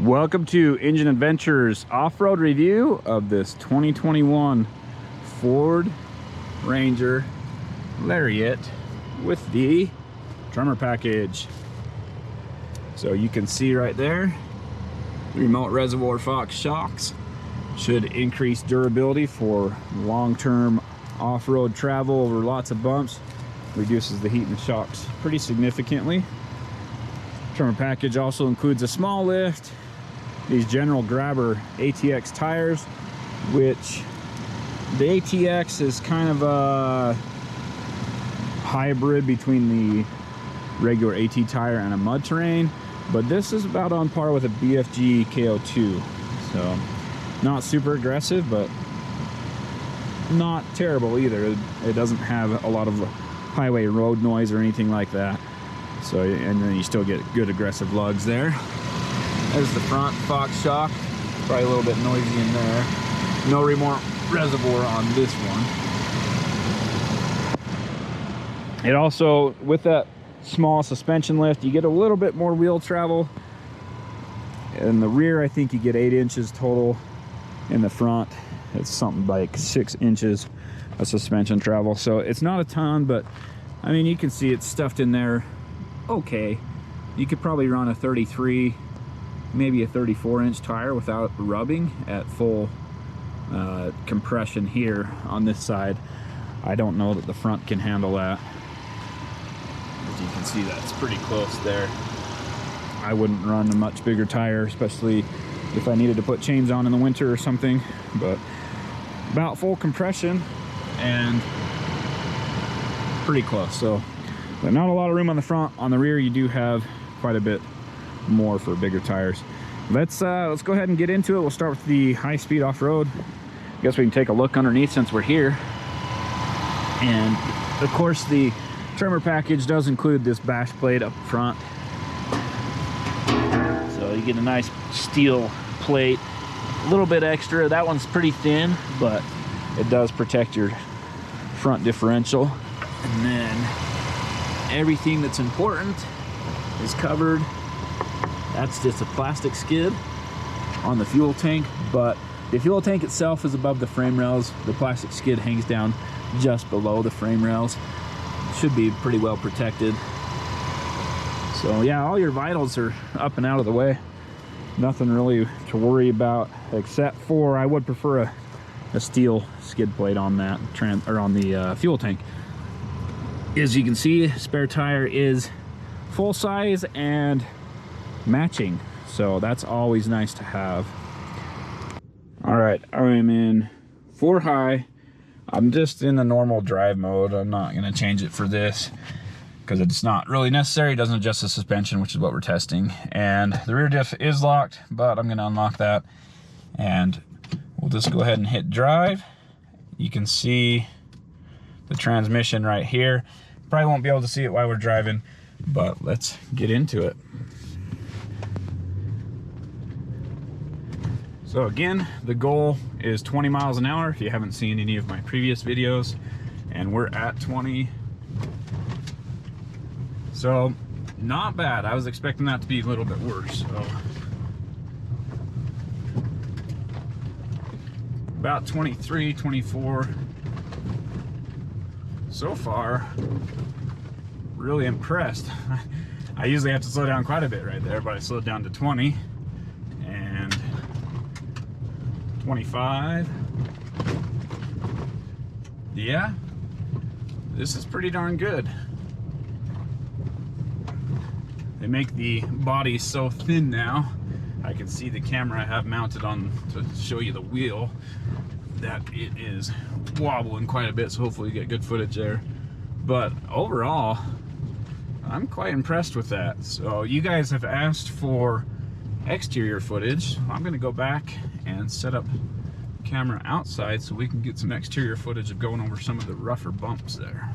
Welcome to Engine Adventures off-road review of this 2021 Ford Ranger Lariat with the Tremor package. So you can see right there, remote reservoir Fox shocks should increase durability for long-term off-road travel over lots of bumps. Reduces the heat in the shocks pretty significantly. Tremor package also includes a small lift, these General Grabber ATX tires, which the ATX is kind of a hybrid between the regular AT tire and a mud terrain, but this is about on par with a BFG KO2. So not super aggressive, but not terrible either. It doesn't have a lot of highway road noise or anything like that. So, and then you still get good aggressive lugs there. There's the front Fox shock, probably a little bit noisy in there. No remote reservoir on this one. It also, with that small suspension lift, you get a little bit more wheel travel. In the rear, I think you get 8 inches total. In the front, it's something like 6 inches of suspension travel. So it's not a ton, but I mean, you can see it's stuffed in there okay. You could probably run a 33, maybe a 34-inch tire without rubbing at full compression here on this side. I don't know that the front can handle that. As you can see, that's pretty close there. I wouldn't run a much bigger tire, especially if I needed to put chains on in the winter or something, but about full compression and pretty close. So, but not a lot of room on the front. On the rear, you do have quite a bit more for bigger tires. Let's go ahead and get into it. We'll start with the high-speed off-road. I guess we can take a look underneath since we're here. And of course, the Tremor package does include this bash plate up front. So you get a nice steel plate, a little bit extra. That one's pretty thin, but it does protect your front differential. And then everything that's important is covered. That's just a plastic skid on the fuel tank, but the fuel tank itself is above the frame rails. The plastic skid hangs down just below the frame rails. Should be pretty well protected. So yeah, all your vitals are up and out of the way. Nothing really to worry about, except for I would prefer a steel skid plate on that on the fuel tank. As you can see, spare tire is full size and matching, so that's always nice to have. All right, I'm in 4 high. I'm just in the normal drive mode. I'm not going to change it for this because it's not really necessary. It doesn't adjust the suspension, which is what we're testing. And the rear diff is locked, but I'm going to unlock that and we'll just go ahead and hit drive. You can see the transmission right here. Probably won't be able to see it while we're driving, but let's get into it. So again, the goal is 20 miles an hour if you haven't seen any of my previous videos, and we're at 20. So not bad. I was expecting that to be a little bit worse. So about 23, 24. So far, really impressed. I usually have to slow down quite a bit right there, but I slowed down to 20 and 25. Yeah, this is pretty darn good. They make the body so thin now. I can see the camera I have mounted on to show you the wheel, that it is wobbling quite a bit, so hopefully you get good footage there. But overall, I'm quite impressed with that. So you guys have asked for exterior footage. I'm going to go back and set up camera outside so we can get some exterior footage of going over some of the rougher bumps there.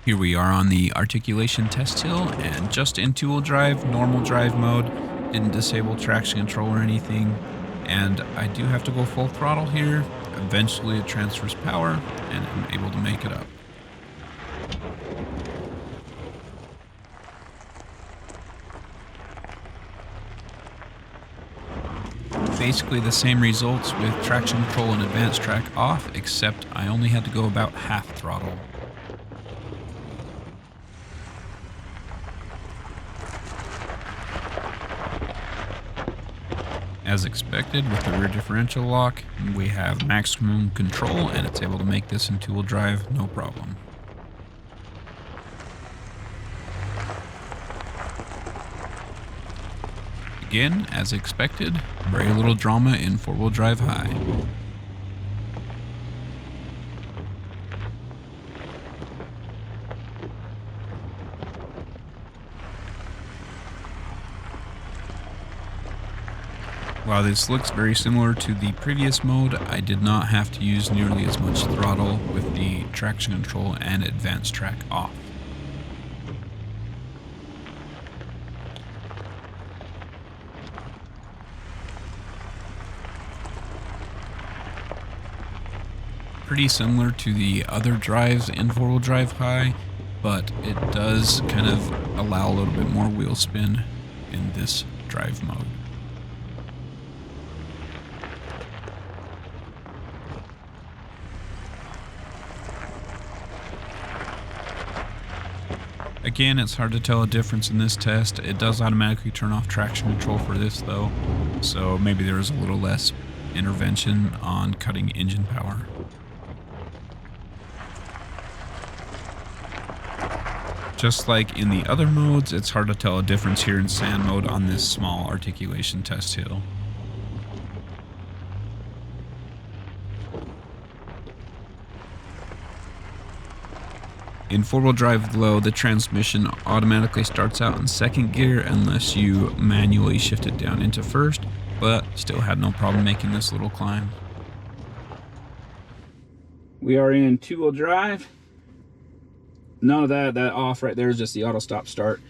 Here we are on the articulation test hill, and just in two-wheel drive, normal drive mode. Didn't disable traction control or anything, and I do have to go full throttle here. Eventually it transfers power, and I'm able to make it up. Basically the same results with traction control and advanced track off, except I only had to go about half throttle. As expected, with the rear differential lock, we have maximum control, and it's able to make this in two-wheel drive no problem. Again, as expected, very little drama in four-wheel drive high. While this looks very similar to the previous mode, I did not have to use nearly as much throttle with the traction control and advanced track off. Pretty similar to the other drives in four-wheel drive high, but it does kind of allow a little bit more wheel spin in this drive mode. Again, it's hard to tell a difference in this test. It does automatically turn off traction control for this though, so maybe there is a little less intervention on cutting engine power. Just like in the other modes, it's hard to tell a difference here in sand mode on this small articulation test hill. In four-wheel drive low, the transmission automatically starts out in second gear unless you manually shift it down into first, but still had no problem making this little climb. We are in two-wheel drive. None of that off right there is just the auto stop start.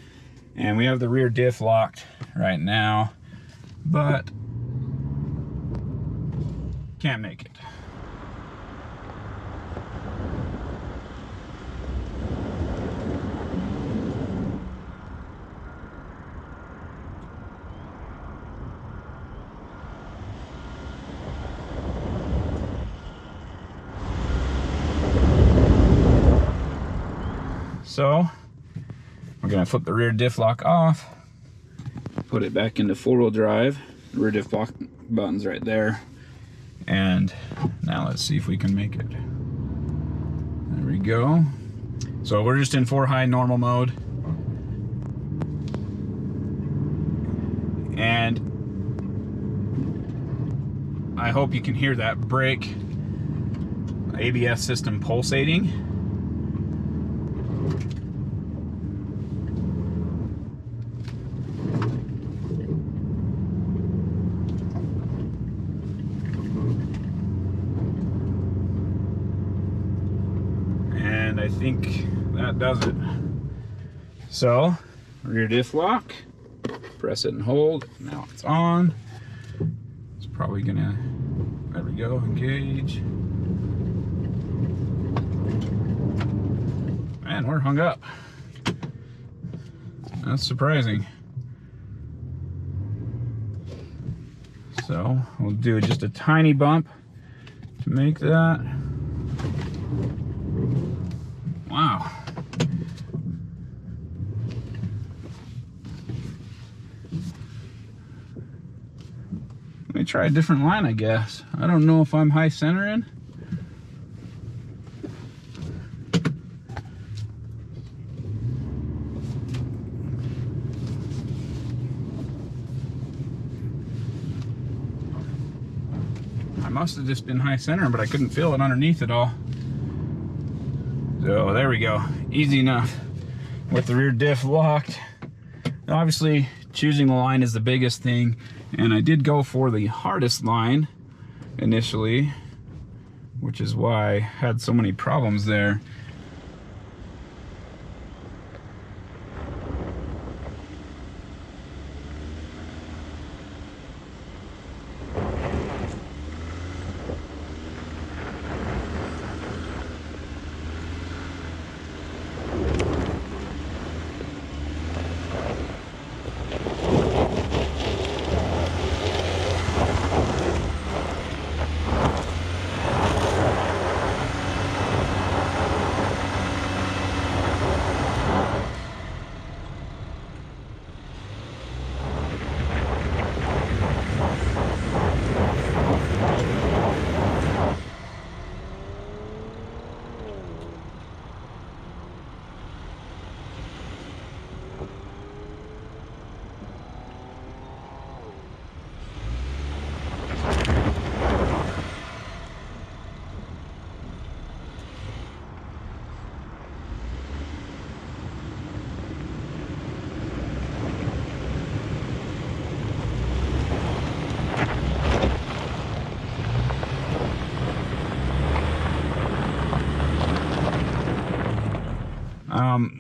And we have the rear diff locked right now, but can't make it. So we're gonna flip the rear diff lock off, put it back into four-wheel drive. The rear diff lock button's right there. And now let's see if we can make it. There we go. So we're just in 4 high normal mode. And I hope you can hear that brake ABS system pulsating. I think that does it. So, rear diff lock, press it and hold. Now it's on. It's probably gonna, there we go, engage. Man, we're hung up. That's surprising. So, we'll do just a tiny bump to make that. Wow. Let me try a different line, I guess. I don't know if I'm high centering. I must have just been high centering, but I couldn't feel it underneath it all. So there we go, easy enough with the rear diff locked. Obviously choosing the line is the biggest thing, and I did go for the hardest line initially, which is why I had so many problems there.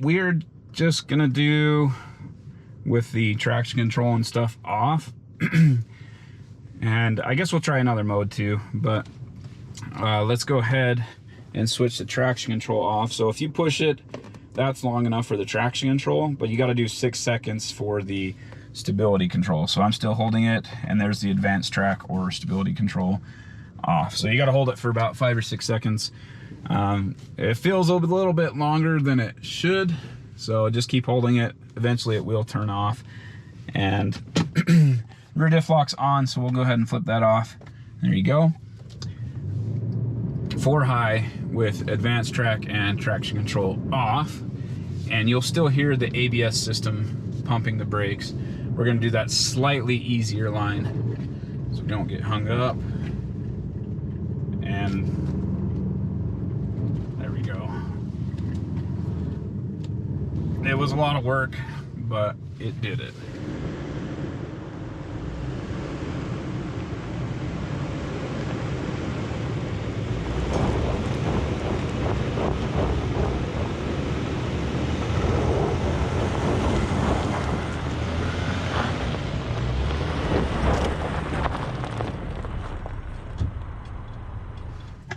We're just gonna do with the traction control and stuff off. And I guess we'll try another mode too, but let's go ahead and switch the traction control off. So if you push it, that's long enough for the traction control, but you got to do 6 seconds for the stability control. So I'm still holding it, and there's the advanced track or stability control off. So you got to hold it for about 5 or 6 seconds. It feels a little bit longer than it should, so just keep holding it. Eventually it will turn off. And rear diff lock's on, so we'll go ahead and flip that off. There you go. 4 high with advanced track and traction control off, and you'll still hear the ABS system pumping the brakes. We're going to do that slightly easier line so we don't get hung up. And there we go. It was a lot of work, but it did it.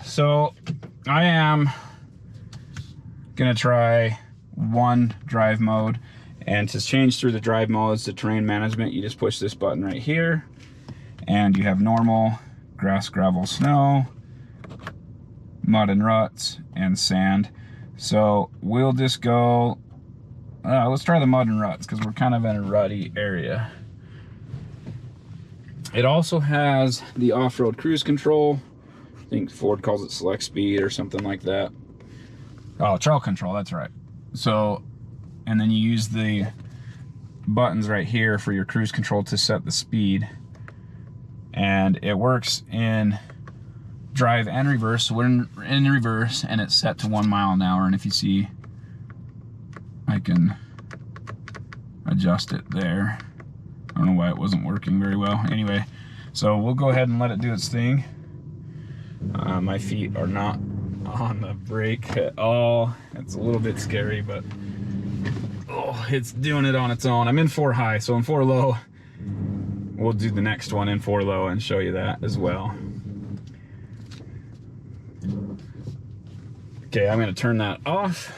So I am gonna try one drive mode, and to change through the drive modes to terrain management, you just push this button right here, and you have normal, grass, gravel, snow, mud and ruts, and sand. So we'll just go, let's try the mud and ruts because we're kind of in a rutty area. It also has the off-road cruise control. I think Ford calls it select speed or something like that. Oh, trail control, that's right. So, and then you use the buttons right here for your cruise control to set the speed. And it works in drive and reverse. So we're in reverse, and it's set to 1 mile an hour. And if you see, I can adjust it there. I don't know why it wasn't working very well. Anyway, so we'll go ahead and let it do its thing. My feet are not on the brake at all. It's a little bit scary, but oh, it's doing it on its own. I'm in 4 high, so in 4 low, we'll do the next one in 4 low and show you that as well. Okay, I'm gonna turn that off.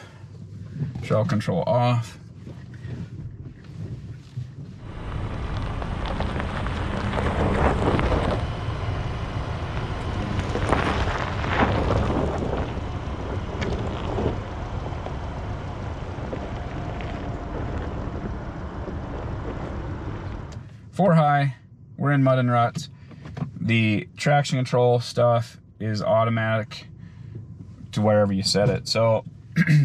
Trail control off. Four high, we're in mud and ruts. The traction control stuff is automatic to wherever you set it. So,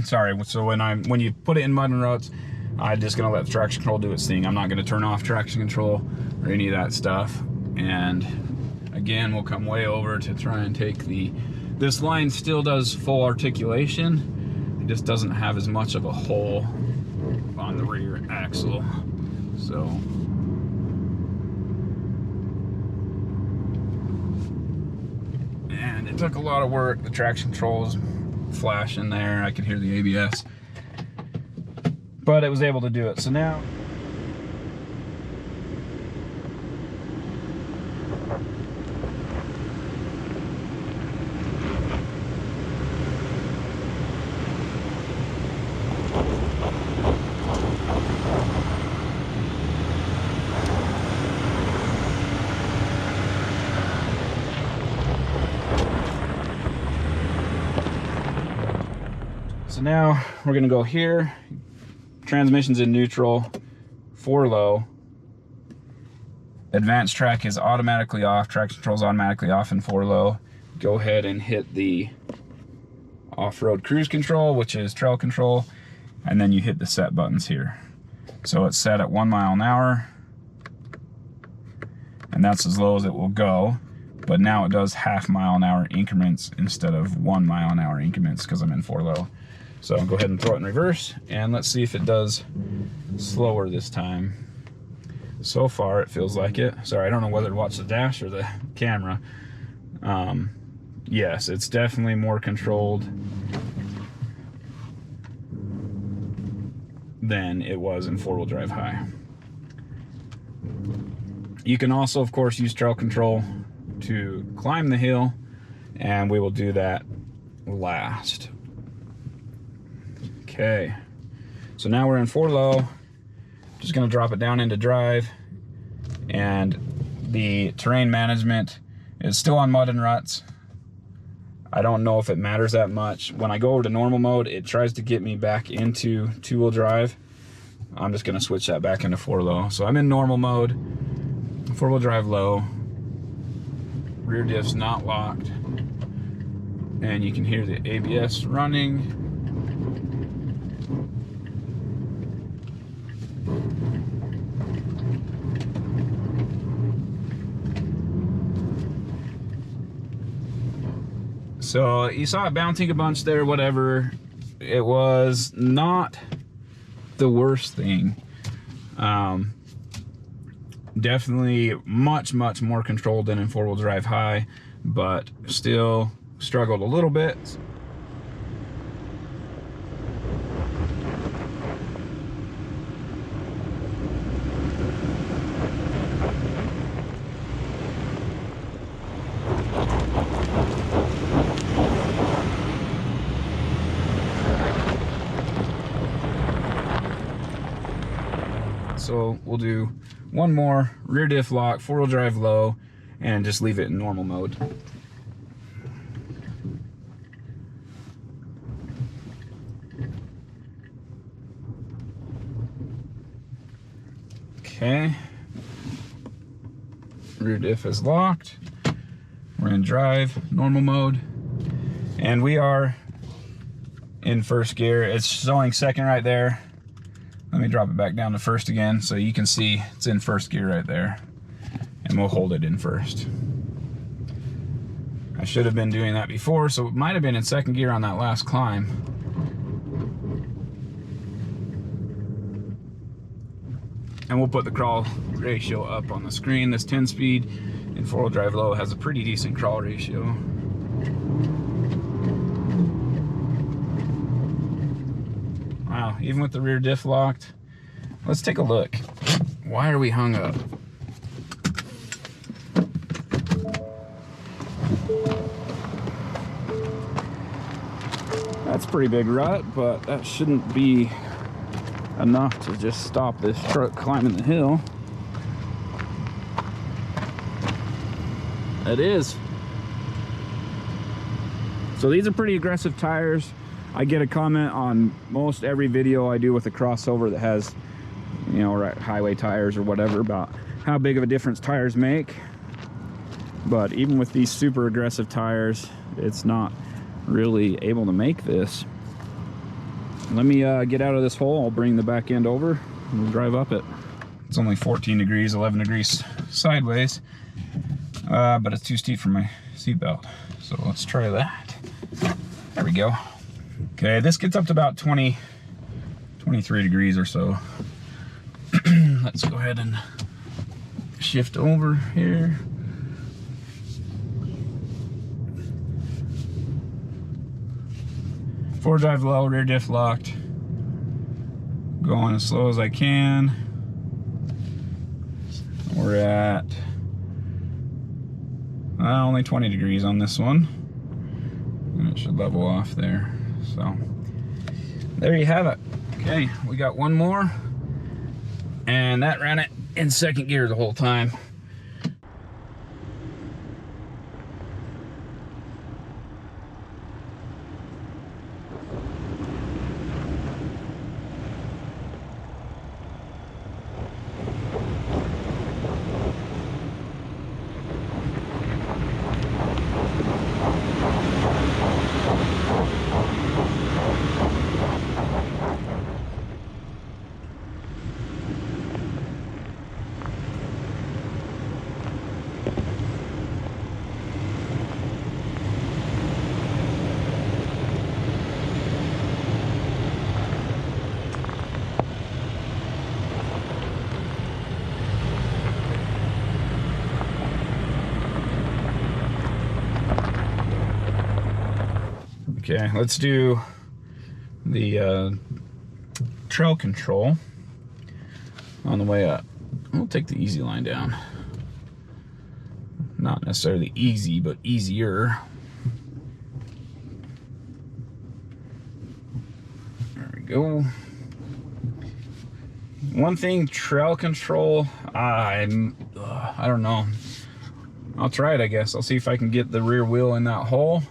sorry. So when you put it in mud and ruts, I'm just gonna let the traction control do its thing. I'm not gonna turn off traction control or any of that stuff. And again, we'll come way over to try and take this line still does full articulation. It just doesn't have as much of a hole on the rear axle. So. And it took a lot of work. The traction controls flashing there. I could hear the ABS. But it was able to do it. So now we're gonna go here. Transmission's in neutral, 4 low. Advanced track is automatically off. Traction control's automatically off in 4 low. Go ahead and hit the off-road cruise control, which is trail control, and then you hit the set buttons here. So it's set at 1 mile an hour, and that's as low as it will go. But now it does half mile an hour increments instead of 1 mile an hour increments because I'm in 4 low. So I'll go ahead and throw it in reverse, and let's see if it does slower this time. So far, it feels like it. Sorry, I don't know whether to watch the dash or the camera. Yes, it's definitely more controlled. than it was in four-wheel drive high. You can also, of course, use trail control to climb the hill, and we will do that last. Okay, so now we're in 4 low. Just gonna drop it down into drive, and the terrain management is still on mud and ruts. I don't know if it matters that much. When I go over to normal mode, it tries to get me back into 2-wheel drive. I'm just gonna switch that back into 4 low. So I'm in normal mode, 4-wheel drive low. Rear diff's not locked. And you can hear the ABS running. So you saw it bouncing a bunch there, whatever. It was not the worst thing. Definitely much more controlled than in 4-wheel drive high, but still struggled a little bit. So we'll do one more rear diff lock, 4-wheel drive low, and just leave it in normal mode. Okay, rear diff is locked. We're in drive, normal mode, and we are in first gear. It's showing second right there. Let me drop it back down to first again so you can see it's in first gear right there, and we'll hold it in first. I should have been doing that before, so it might have been in second gear on that last climb. And we'll put the crawl ratio up on the screen. This 10-speed in 4-wheel drive low has a pretty decent crawl ratio. Wow, even with the rear diff locked. Let's take a look. Why are we hung up? That's a pretty big rut, but that shouldn't be enough to just stop this truck climbing the hill. It is. So these are pretty aggressive tires. I get a comment on most every video I do with a crossover that has, you know, highway tires or whatever, about how big of a difference tires make. But even with these super aggressive tires, it's not really able to make this. Let me get out of this hole. I'll bring the back end over and we'll drive up it. It's only 14 degrees, 11 degrees sideways, but it's too steep for my seatbelt. So let's try that. There we go. Okay, this gets up to about 23 degrees or so. Let's go ahead and shift over here. Four drive low, rear diff locked. Going as slow as I can. We're at only 20 degrees on this one. And it should level off there. So there you have it. Okay, we got one more, and that ran it in second gear the whole time. Okay, let's do the trail control on the way up. We'll take the easy line down. Not necessarily easy, but easier. There we go. One thing, trail control, I don't know. I'll try it, I guess. I'll see if I can get the rear wheel in that hole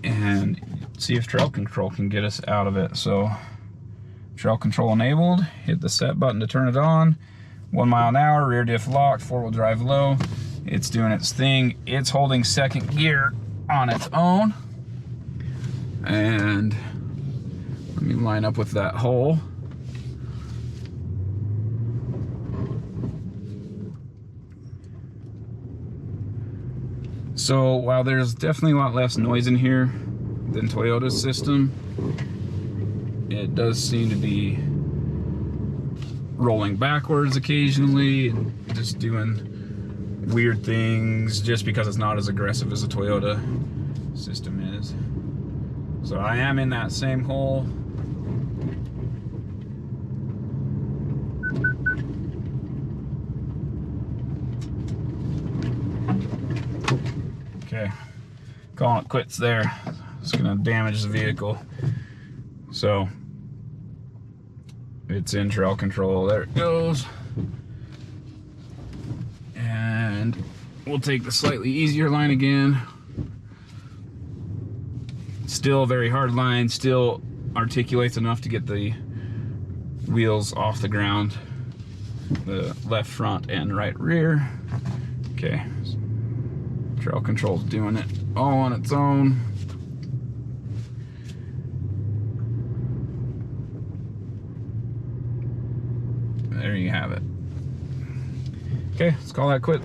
and see if trail control can get us out of it. So, trail control enabled. Hit the set button to turn it on. 1 mile an hour, rear diff locked, 4-wheel drive low. It's doing its thing. It's holding second gear on its own. And let me line up with that hole. So while there's definitely a lot less noise in here than Toyota's system, it does seem to be rolling backwards occasionally and just doing weird things just because it's not as aggressive as a Toyota system is. So I am in that same hole. Okay, calling it quits there. It's gonna damage the vehicle. So it's in trail control. There it goes. And we'll take the slightly easier line again. Still a very hard line, still articulates enough to get the wheels off the ground. The left front and right rear. Okay, trail control's doing it all on its own. There you have it. Okay, let's call that quit.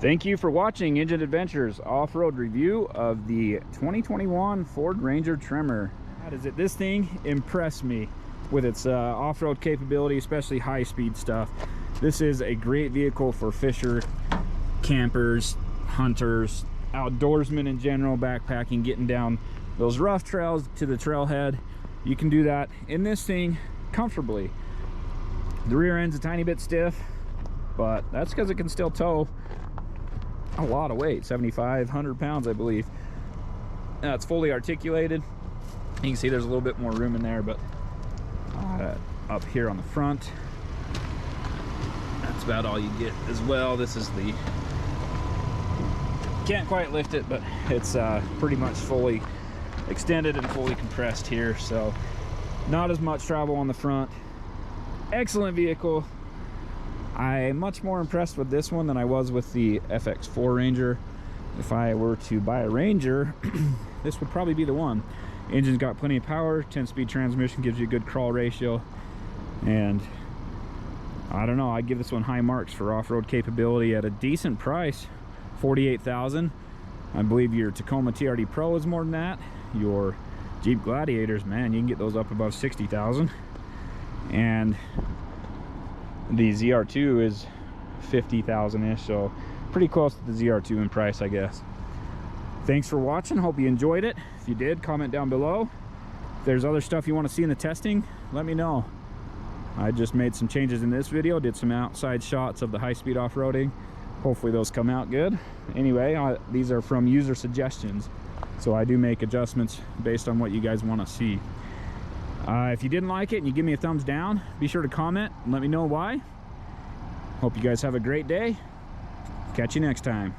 Thank you for watching Engine Adventures off-road review of the 2021 Ford Ranger Tremor. How does it? This thing impressed me with its off-road capability, especially high-speed stuff. This is a great vehicle for fisher, campers, hunters, outdoorsmen in general, backpacking, getting down those rough trails to the trailhead. You can do that in this thing comfortably. The rear end's a tiny bit stiff, but that's because it can still tow a lot of weight, 7,500 pounds, I believe. It's fully articulated. You can see there's a little bit more room in there, but up here on the front, that's about all you get as well. This is the, can't quite lift it, but it's pretty much fully extended and fully compressed here, so not as much travel on the front. Excellent vehicle. I'm much more impressed with this one than I was with the FX4 Ranger. If I were to buy a Ranger, this would probably be the one. Engine's got plenty of power, 10-speed transmission gives you a good crawl ratio, and I don't know, I'd give this one high marks for off-road capability at a decent price. $48,000. I believe your Tacoma TRD Pro is more than that. Your Jeep Gladiators, man, you can get those up above $60,000. And the ZR2 is $50,000-ish, so pretty close to the ZR2 in price, I guess. Thanks for watching. Hope you enjoyed it. If you did, comment down below. If there's other stuff you want to see in the testing, let me know. I just made some changes in this video, did some outside shots of the high-speed off-roading. Hopefully those come out good. Anyway, these are from user suggestions, so I do make adjustments based on what you guys want to see. If you didn't like it and you give me a thumbs down, be sure to comment and let me know why. Hope you guys have a great day. Catch you next time.